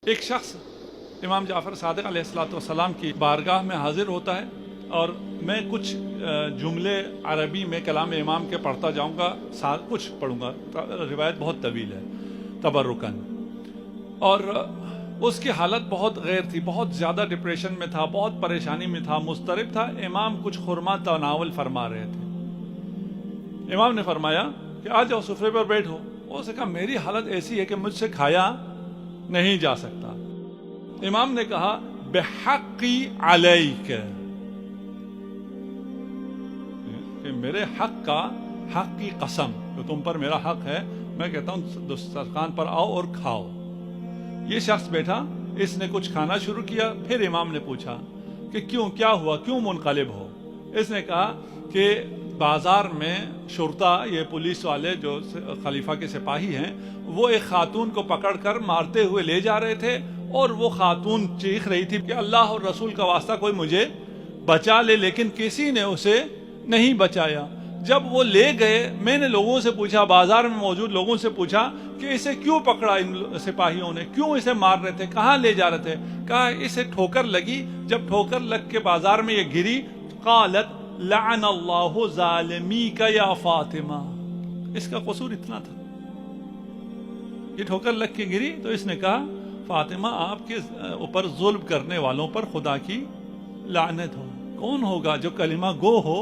ایک شخص امام جعفر صادق علیہ السلام کی بارگاہ میں حاضر ہوتا ہے اور میں کچھ جملے عربی میں کلام امام کے پڑھتا جاؤں گا، کچھ پڑھوں گا، روایت بہت طویل ہے تبرکن، اور اس کی حالت بہت غیر تھی، بہت زیادہ ڈپریشن میں تھا، بہت پریشانی میں تھا، مضطرب تھا۔ امام کچھ خرما تناول فرما رہے تھے۔ امام نے فرمایا کہ آ جاؤ سفرے پر بیٹھو۔ اس نے کہا میری حالت ایسی ہے کہ مجھ سے کھایا نہیں جا سکتا۔ امام نے کہا بحقی علیک، کہ میرے حق کی قسم، کہ تم پر میرا حق ہے، میں کہتا ہوں دسترخوان پر آؤ اور کھاؤ۔ یہ شخص بیٹھا، اس نے کچھ کھانا شروع کیا۔ پھر امام نے پوچھا کہ کیا ہوا، کیوں منقلب ہو؟ اس نے کہا کہ بازار میں شرطا، یہ پولیس والے جو خلیفہ کے سپاہی ہیں، وہ ایک خاتون کو پکڑ کر مارتے ہوئے لے جا رہے تھے، اور وہ خاتون چیخ رہی تھی کہ اللہ اور رسول کا واسطہ کوئی مجھے بچا لے، لیکن کسی نے اسے نہیں بچایا۔ جب وہ لے گئے، میں نے لوگوں سے پوچھا، بازار میں موجود لوگوں سے پوچھا کہ اسے کیوں پکڑا ان سپاہیوں نے، کیوں اسے مار رہے تھے، کہاں لے جا رہے تھے؟ کہا اسے ٹھوکر لگی، جب ٹھوکر لگ کے بازار میں یہ گری، قالت لعن اللہ ظالمیک یا فاطمہ، اس کا قصور اتنا تھا، یہ ٹھوکر لگ کے گری تو اس نے کہا فاطمہ آپ کے اوپر ظلم کرنے والوں پر خدا کی لعنت ہو۔ کون ہوگا جو کلمہ گو ہو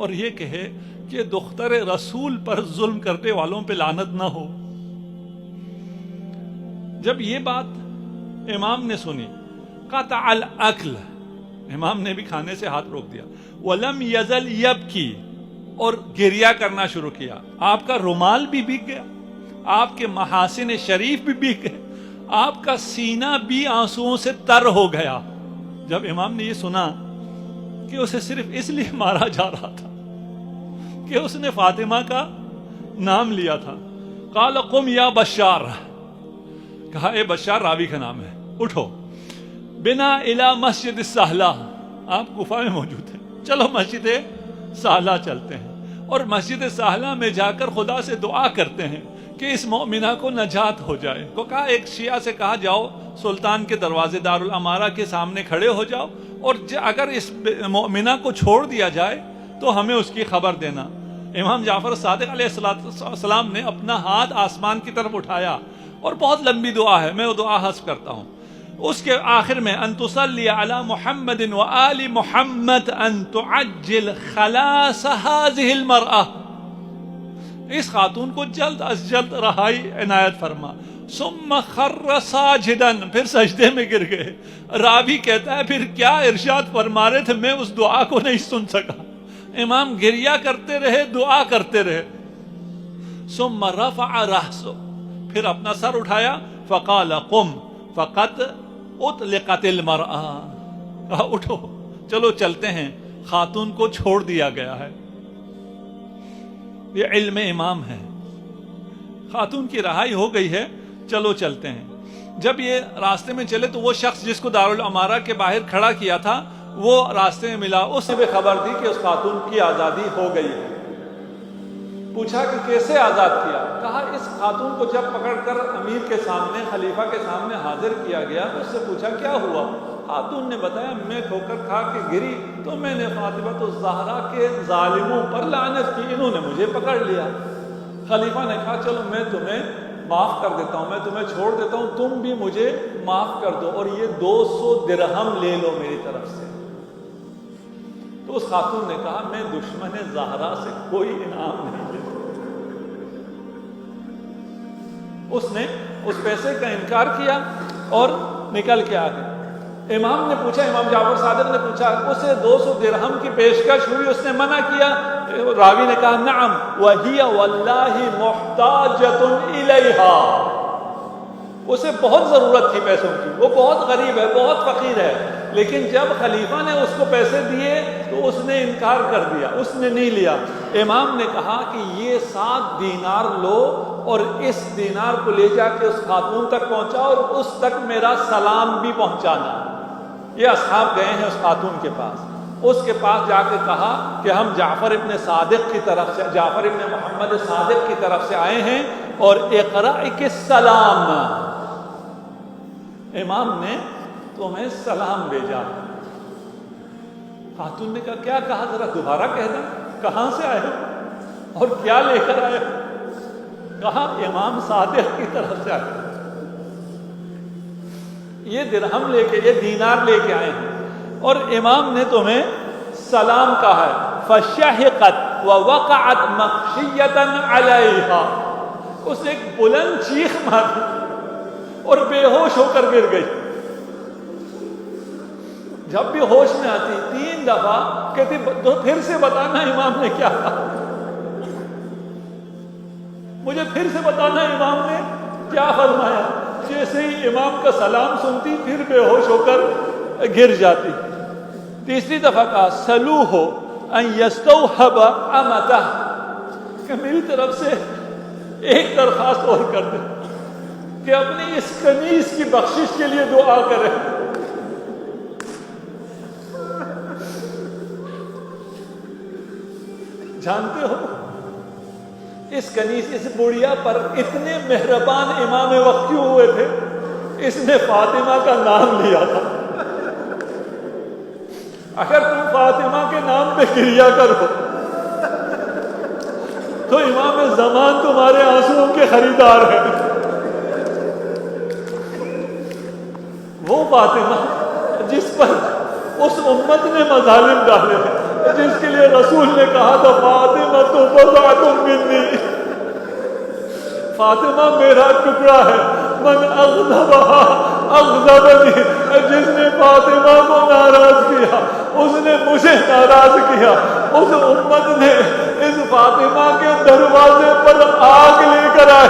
اور یہ کہے کہ دختر رسول پر ظلم کرنے والوں پہ لعنت نہ ہو؟ جب یہ بات امام نے سنی، قطع الاکل، امام نے بھی کھانے سے ہاتھ روک دیا، ولم یزل یبکی، اور گریہ کرنا شروع کیا۔ آپ کا رومال بھی بھیگ گیا، آپ کے محاسن شریف بھی بھیگ گئے، آپ کا سینہ بھی آنسوؤں سے تر ہو گیا۔ جب امام نے یہ سنا کہ اسے صرف اس لیے مارا جا رہا تھا کہ اس نے فاطمہ کا نام لیا تھا، قال قم یا بشار، کہا اے بشار، راوی کا نام ہے، اٹھو، بنا الی مسجد السہلہ، آپ کوفہ میں موجود ہیں، چلو مسجد سہلہ چلتے ہیں، اور مسجد سہلہ میں جا کر خدا سے دعا کرتے ہیں کہ اس مومنہ کو نجات ہو جائے۔ کو کہا ایک شیعہ سے کہا جاؤ سلطان کے دروازے دارالامارہ کے سامنے کھڑے ہو جاؤ، اور اگر اس مومنہ کو چھوڑ دیا جائے تو ہمیں اس کی خبر دینا۔ امام جعفر صادق علیہ السلام نے اپنا ہاتھ آسمان کی طرف اٹھایا، اور بہت لمبی دعا ہے، میں وہ دعا حذف کرتا ہوں۔ اس کے آخر میں ان تصلی علی محمد و آل محمد ان تعجل خلاص هذه المرأة، اس خاتون کو جلد از جلد رہائی عنایت فرما۔ ثم خر ساجدا، پھر سجدے میں گر گئے۔ راوی کہتا ہے پھر کیا ارشاد فرما رہے تھے، میں اس دعا کو نہیں سن سکا۔ امام گریہ کرتے رہے، دعا کرتے رہے۔ ثم رفع رأسه، پھر اپنا سر اٹھایا، فقال قم فقد اطلقت المرأة، کہا اٹھو چلو چلتے ہیں، خاتون کو چھوڑ دیا گیا ہے۔ یہ علم امام ہے، خاتون کی رہائی ہو گئی ہے، چلو چلتے ہیں۔ جب یہ راستے میں چلے تو وہ شخص جس کو دارالامارہ کے باہر کھڑا کیا تھا وہ راستے میں ملا، اس نے بھی خبر دی کہ اس خاتون کی آزادی ہو گئی ہے۔ پوچھا کہ کیسے آزاد کیا؟ کہا اس خاتون کو جب پکڑ کر امیر کے سامنے، خلیفہ کے سامنے حاضر کیا گیا، اس سے پوچھا کیا ہوا؟ خاتون نے بتایا میں ٹھوکر کھا کے گری تو میں نے فاطمہ الزہرا کے ظالموں پر لعنت کی، انہوں نے مجھے پکڑ لیا۔ خلیفہ نے کہا چلو میں تمہیں معاف کر دیتا ہوں، میں تمہیں چھوڑ دیتا ہوں، تم بھی مجھے معاف کر دو، اور یہ 200 درہم لے لو میری طرف سے۔ تو اس خاتون نے کہا میں دشمن زہرا سے کوئی انعام نہیں لیتا۔ اس نے اس پیسے کا انکار کیا اور نکل کے آ گئی۔ امام نے پوچھا، امام جعفر صادق نے پوچھا، اسے 200 درہم کی پیشکش ہوئی، اس نے منع کیا؟ راوی نے کہا نعم وَهِيَ وَاللَّهِ مُحْتَاجَةٌ إِلَيْهَا، اسے بہت ضرورت تھی پیسوں کی، وہ بہت غریب ہے، بہت فقیر ہے، لیکن جب خلیفہ نے اس کو پیسے دیے تو اس نے انکار کر دیا، اس نے نہیں لیا۔ امام نے کہا کہ یہ 7 دینار لو اور اس دینار کو لے جا کے اس خاتون تک پہنچاؤ، اور اس تک میرا سلام بھی پہنچانا۔ یہ اصحاب گئے ہیں اس خاتون کے پاس، اس کے پاس جا کے کہا کہ ہم جعفر ابن صادق کی طرف سے، جعفر ابن محمد صادق کی طرف سے آئے ہیں، اور اقرأ السلام، امام نے تمہیں سلام بھیجا۔ خاتون نے کہا کیا کہا، ذرا دوبارہ کہہ دیں، کہاں سے آئے ہو اور کیا لے کر آئے ہو؟ کہا امام صادق کی طرف سے آئے، یہ درہم لے کے، یہ دینار لے کے آئے ہیں اور امام نے تمہیں سلام کہا ہے۔ فشہقت ووقعت مغشیۃ علیہا، اس نے ایک بلند چیخ ماری اور بے ہوش ہو کر گر گئی۔ جب بھی ہوش میں آتی 3 دفعہ کہتی تو پھر سے بتانا امام نے کیا کہا، مجھے پھر سے بتانا امام نے کیا فرمایا۔ جیسے ہی امام کا سلام سنتی پھر بے ہوش ہو کر گر جاتی۔ تیسری دفعہ کہا سلوہ ان یستوہب امتہ، کہ میری طرف سے ایک درخواست اور کر دے کہ اپنی اس کنیز کی بخشش کے لیے دعا کرے۔ جانتے ہو اس کنیز، اس بڑھیا پر اتنے مہربان امام وقت کیوں ہوئے تھے؟ اس نے فاطمہ کا نام لیا تھا۔ اگر تم فاطمہ کے نام پہ گریا کرو تو امام زمان تمہارے آنسوؤں کے خریدار ہے۔ وہ فاطمہ جس پر اس امت نے مظالم ڈالے ہیں، جس کے لیے رسول نے کہا تھا فاطمہ تو بضعۃ منی، فاطمہ میرا ٹکڑا ہے، من اغضبہا اغضبنی، جس نے فاطمہ کو ناراض کیا اس نے مجھے ناراض کیا۔ اس امت نے اس فاطمہ کے دروازے پر آگ لے کر آئے۔